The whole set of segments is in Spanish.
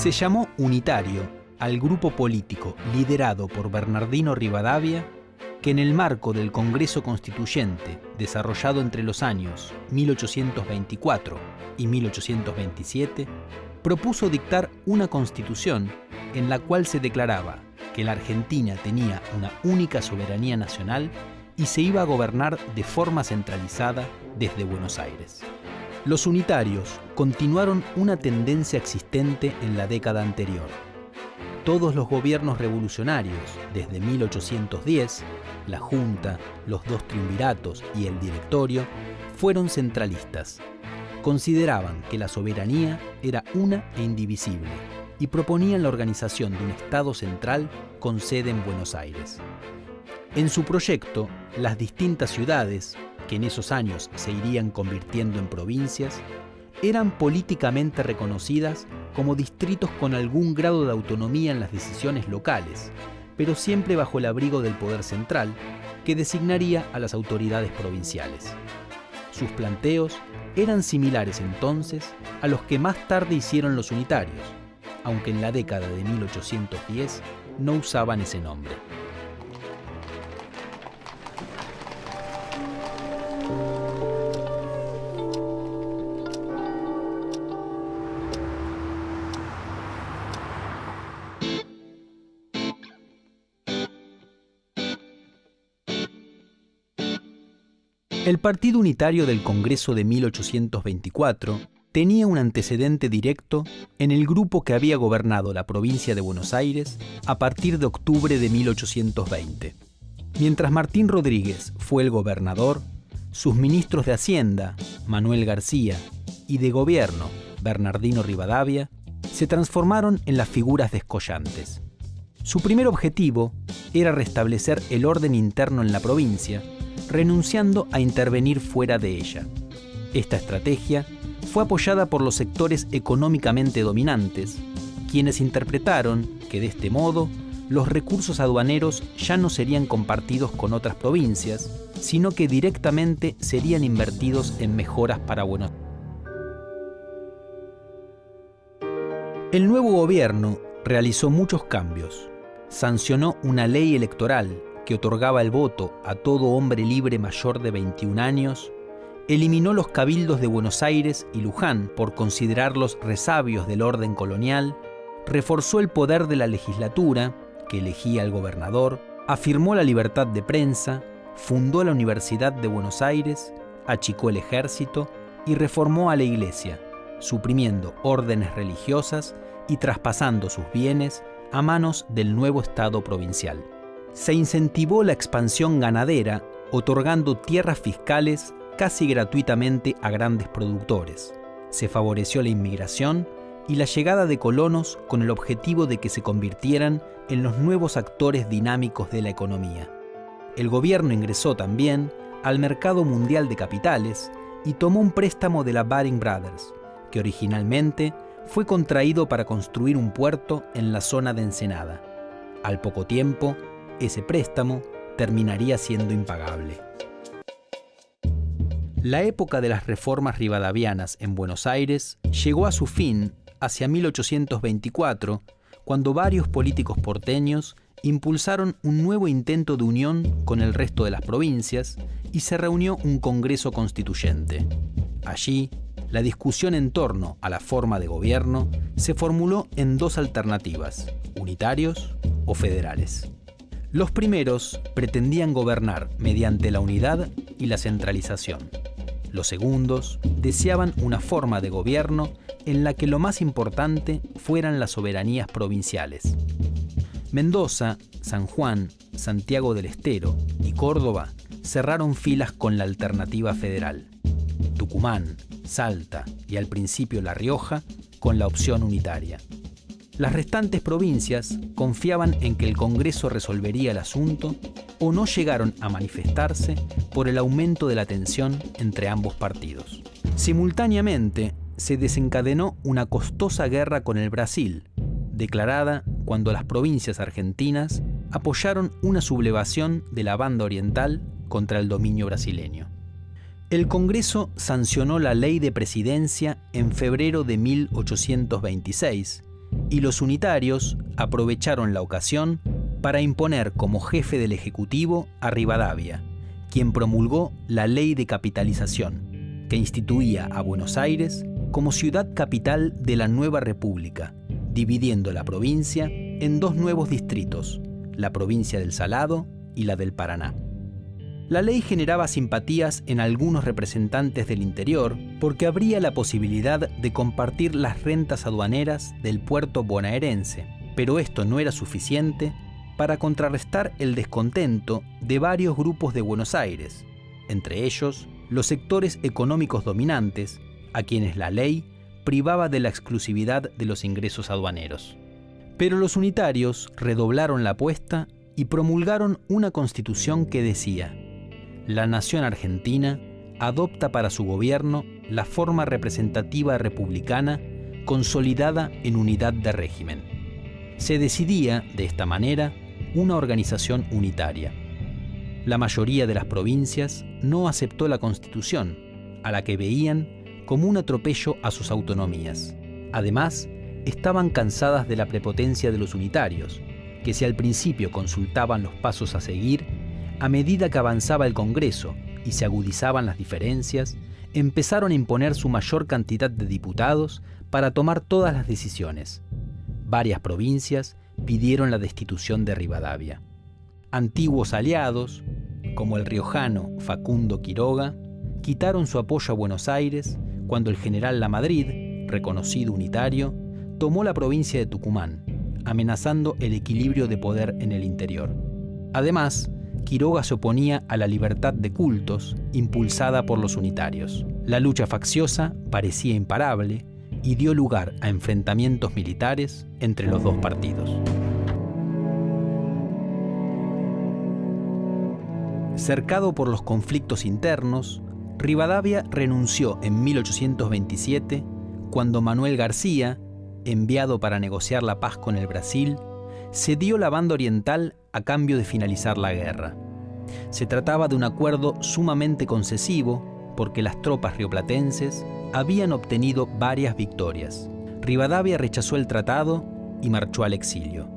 Se llamó unitario al grupo político liderado por Bernardino Rivadavia, que en el marco del Congreso Constituyente desarrollado entre los años 1824 y 1827, propuso dictar una constitución en la cual se declaraba que la Argentina tenía una única soberanía nacional y se iba a gobernar de forma centralizada desde Buenos Aires. Los unitarios continuaron una tendencia existente en la década anterior. Todos los gobiernos revolucionarios, desde 1810, la Junta, los dos triunviratos y el Directorio, fueron centralistas. Consideraban que la soberanía era una e indivisible y proponían la organización de un Estado central con sede en Buenos Aires. En su proyecto, las distintas ciudades, que en esos años se irían convirtiendo en provincias, eran políticamente reconocidas como distritos con algún grado de autonomía en las decisiones locales, pero siempre bajo el abrigo del poder central, que designaría a las autoridades provinciales. Sus planteos eran similares entonces a los que más tarde hicieron los unitarios, aunque en la década de 1810 no usaban ese nombre. El Partido Unitario del Congreso de 1824 tenía un antecedente directo en el grupo que había gobernado la provincia de Buenos Aires a partir de octubre de 1820. Mientras Martín Rodríguez fue el gobernador, sus ministros de Hacienda, Manuel García, y de Gobierno, Bernardino Rivadavia, se transformaron en las figuras descollantes. Su primer objetivo era restablecer el orden interno en la provincia, renunciando a intervenir fuera de ella. Esta estrategia fue apoyada por los sectores económicamente dominantes, quienes interpretaron que de este modo los recursos aduaneros ya no serían compartidos con otras provincias, sino que directamente serían invertidos en mejoras para Buenos Aires. El nuevo gobierno realizó muchos cambios. Sancionó una ley electoral que otorgaba el voto a todo hombre libre mayor de 21 años, eliminó los cabildos de Buenos Aires y Luján por considerarlos resabios del orden colonial, reforzó el poder de la legislatura, que elegía al gobernador, afirmó la libertad de prensa, fundó la Universidad de Buenos Aires, achicó el ejército y reformó a la iglesia, suprimiendo órdenes religiosas y traspasando sus bienes a manos del nuevo Estado provincial. Se incentivó la expansión ganadera, otorgando tierras fiscales casi gratuitamente a grandes productores. Se favoreció la inmigración y la llegada de colonos con el objetivo de que se convirtieran en los nuevos actores dinámicos de la economía. El gobierno ingresó también al mercado mundial de capitales y tomó un préstamo de la Baring Brothers, que originalmente fue contraído para construir un puerto en la zona de Ensenada. Al poco tiempo, ese préstamo terminaría siendo impagable. La época de las reformas rivadavianas en Buenos Aires llegó a su fin hacia 1824, cuando varios políticos porteños impulsaron un nuevo intento de unión con el resto de las provincias y se reunió un Congreso Constituyente. Allí, la discusión en torno a la forma de gobierno se formuló en dos alternativas, unitarios o federales. Los primeros pretendían gobernar mediante la unidad y la centralización. Los segundos deseaban una forma de gobierno en la que lo más importante fueran las soberanías provinciales. Mendoza, San Juan, Santiago del Estero y Córdoba cerraron filas con la alternativa federal. Tucumán, Salta y al principio La Rioja con la opción unitaria. Las restantes provincias confiaban en que el Congreso resolvería el asunto o no llegaron a manifestarse por el aumento de la tensión entre ambos partidos. Simultáneamente, se desencadenó una costosa guerra con el Brasil, declarada cuando las provincias argentinas apoyaron una sublevación de la banda oriental contra el dominio brasileño. El Congreso sancionó la Ley de Presidencia en febrero de 1826, y los unitarios aprovecharon la ocasión para imponer como jefe del Ejecutivo a Rivadavia, quien promulgó la Ley de Capitalización, que instituía a Buenos Aires como ciudad capital de la nueva república, dividiendo la provincia en dos nuevos distritos, la provincia del Salado y la del Paraná. La ley generaba simpatías en algunos representantes del interior porque abría la posibilidad de compartir las rentas aduaneras del puerto bonaerense, pero esto no era suficiente para contrarrestar el descontento de varios grupos de Buenos Aires, entre ellos los sectores económicos dominantes, a quienes la ley privaba de la exclusividad de los ingresos aduaneros. Pero los unitarios redoblaron la apuesta y promulgaron una constitución que decía: la nación argentina adopta para su gobierno la forma representativa republicana consolidada en unidad de régimen. Se decidía, de esta manera, una organización unitaria. La mayoría de las provincias no aceptó la Constitución, a la que veían como un atropello a sus autonomías. Además, estaban cansadas de la prepotencia de los unitarios, que si al principio consultaban los pasos a seguir, a medida que avanzaba el Congreso y se agudizaban las diferencias, empezaron a imponer su mayor cantidad de diputados para tomar todas las decisiones. Varias provincias pidieron la destitución de Rivadavia. Antiguos aliados, como el riojano Facundo Quiroga, quitaron su apoyo a Buenos Aires cuando el general Lamadrid, reconocido unitario, tomó la provincia de Tucumán, amenazando el equilibrio de poder en el interior. Además, Quiroga se oponía a la libertad de cultos impulsada por los unitarios. La lucha facciosa parecía imparable y dio lugar a enfrentamientos militares entre los dos partidos. Cercado por los conflictos internos, Rivadavia renunció en 1827 cuando Manuel García, enviado para negociar la paz con el Brasil, cedió la banda oriental a cambio de finalizar la guerra. Se trataba de un acuerdo sumamente concesivo porque las tropas rioplatenses habían obtenido varias victorias. Rivadavia rechazó el tratado y marchó al exilio.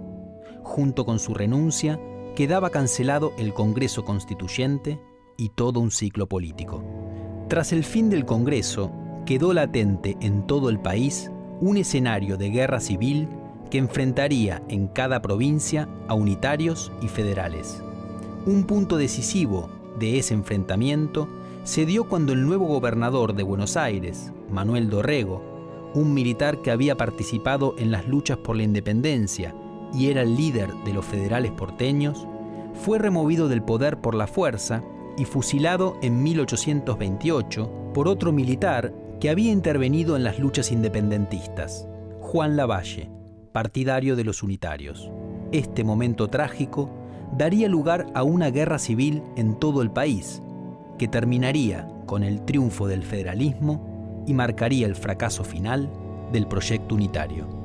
Junto con su renuncia, quedaba cancelado el Congreso Constituyente y todo un ciclo político. Tras el fin del Congreso, quedó latente en todo el país un escenario de guerra civil que enfrentaría en cada provincia a unitarios y federales. Un punto decisivo de ese enfrentamiento se dio cuando el nuevo gobernador de Buenos Aires, Manuel Dorrego, un militar que había participado en las luchas por la independencia y era el líder de los federales porteños, fue removido del poder por la fuerza y fusilado en 1828 por otro militar que había intervenido en las luchas independentistas, Juan Lavalle, partidario de los unitarios. Este momento trágico daría lugar a una guerra civil en todo el país, que terminaría con el triunfo del federalismo y marcaría el fracaso final del proyecto unitario.